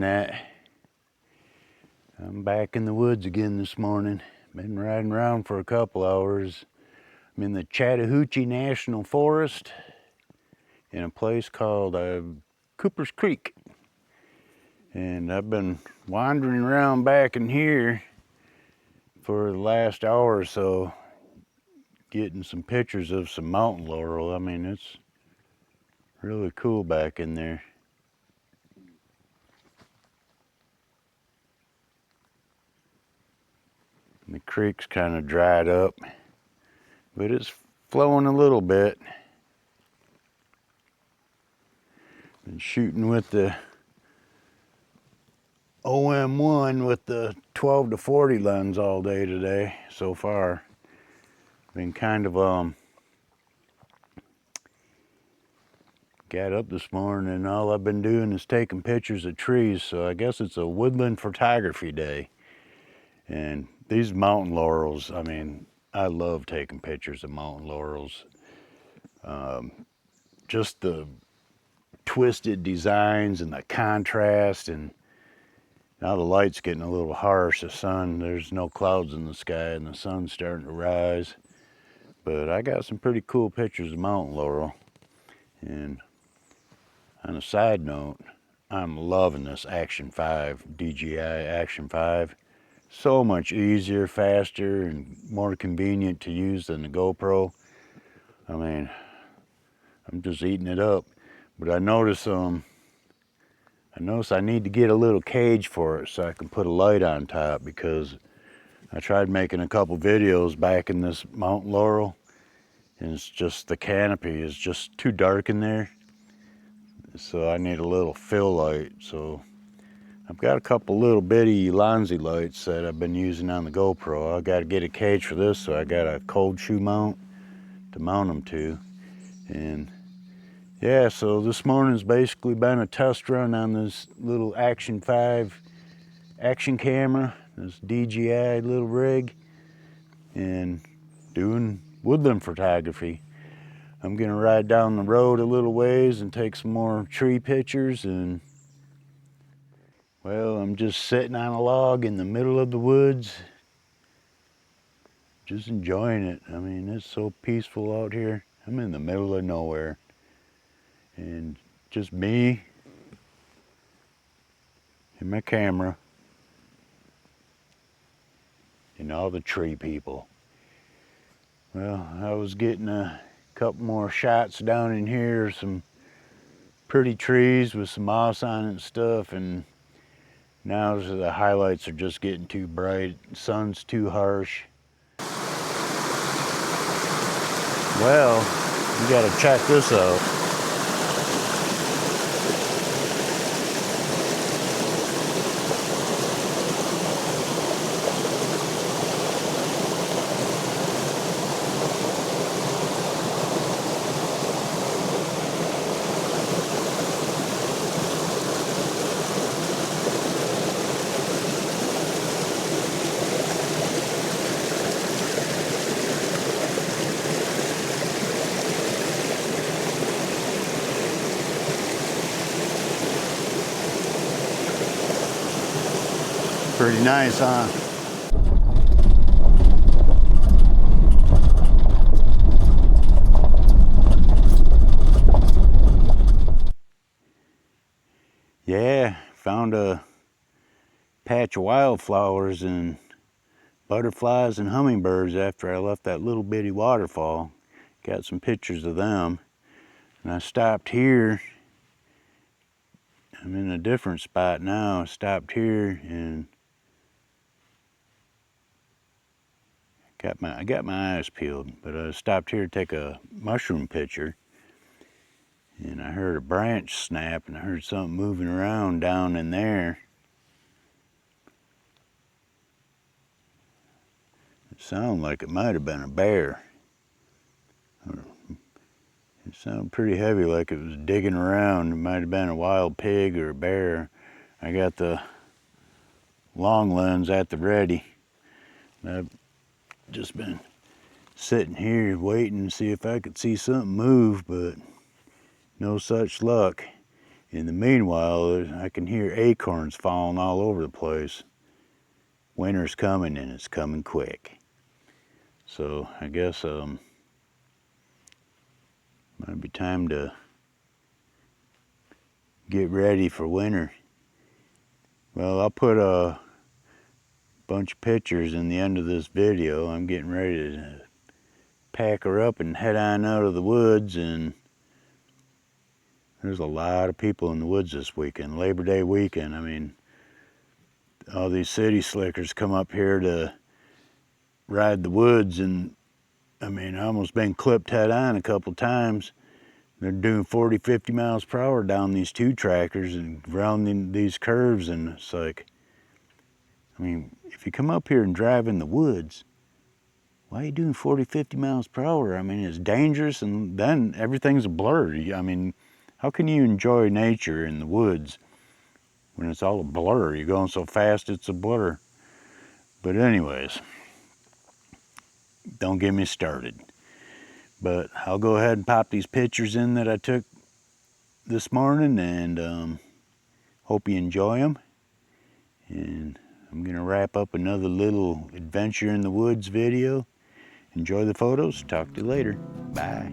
internet. I'm back in the woods again this morning. Been riding around for a couple hours. I'm in the Chattahoochee National Forest in a place called Cooper's Creek. And I've been wandering around back in here for the last hour or so, getting some pictures of some mountain laurel. I mean, it's really cool back in there. The creek's kind of dried up, but it's flowing a little bit. Been shooting with the OM-1 with the 12 to 40 lens all day today so far. Been kind of got up this morning and all I've been doing is taking pictures of trees, so I guess it's a woodland photography day. And these mountain laurels, I mean, I love taking pictures of mountain laurels. Just the twisted designs and the contrast, and now the light's getting a little harsh. The sun, there's no clouds in the sky and the sun's starting to rise. But I got some pretty cool pictures of mountain laurel. And on a side note, I'm loving this Action 5, DJI Action 5. So much easier, faster, and more convenient to use than the GoPro. I mean, I'm just eating it up. But I notice I need to get a little cage for it so I can put a light on top, because I tried making a couple videos back in this mountain laurel, and it's just the canopy is just too dark in there. So I need a little fill light. So I've got a couple little bitty Lanzi lights that I've been using on the GoPro. I got to get a cage for this, so I got a cold shoe mount to mount them to. And yeah, so this morning's basically been a test run on this little Action 5 action camera, this DJI little rig, and doing woodland photography. I'm gonna ride down the road a little ways and take some more tree pictures, and well, I'm just sitting on a log in the middle of the woods, just enjoying it. I mean, it's so peaceful out here. I'm in the middle of nowhere, and just me and my camera and all the tree people. Well, I was getting a couple more shots down in here, some pretty trees with some moss on it and stuff, and now the highlights are just getting too bright. The sun's too harsh. Well, you gotta check this out. Pretty nice, huh? Yeah, found a patch of wildflowers and butterflies and hummingbirds after I left that little bitty waterfall. Got some pictures of them. And I stopped here. I'm in a different spot now. I stopped here and I got my eyes peeled, but I stopped here to take a mushroom picture, and I heard a branch snap and I heard something moving around down in there. It sounded like it might have been a bear. It sounded pretty heavy, like it was digging around. It might have been a wild pig or a bear. I got the long lens at the ready. I've just been sitting here waiting to see if I could see something move, but no such luck. In the meanwhile, I can hear acorns falling all over the place. Winter's coming and it's coming quick. So I guess might be time to get ready for winter. Well, I'll put a bunch of pictures in the end of this video. I'm getting ready to pack her up and head on out of the woods, and there's a lot of people in the woods this weekend, Labor Day weekend. I mean, all these city slickers come up here to ride the woods, and I mean, I almost been clipped head on a couple times. They're doing 40, 50 miles per hour down these two trackers and rounding these curves, and it's like, I mean, if you come up here and drive in the woods, why are you doing 40, 50 miles per hour? I mean, it's dangerous, and then everything's a blur. I mean, how can you enjoy nature in the woods when it's all a blur? You're going so fast, it's a blur. But anyways, don't get me started. But I'll go ahead and pop these pictures in that I took this morning, and hope you enjoy them. And I'm gonna wrap up another little adventure in the woods video. Enjoy the photos. Talk to you later. Bye.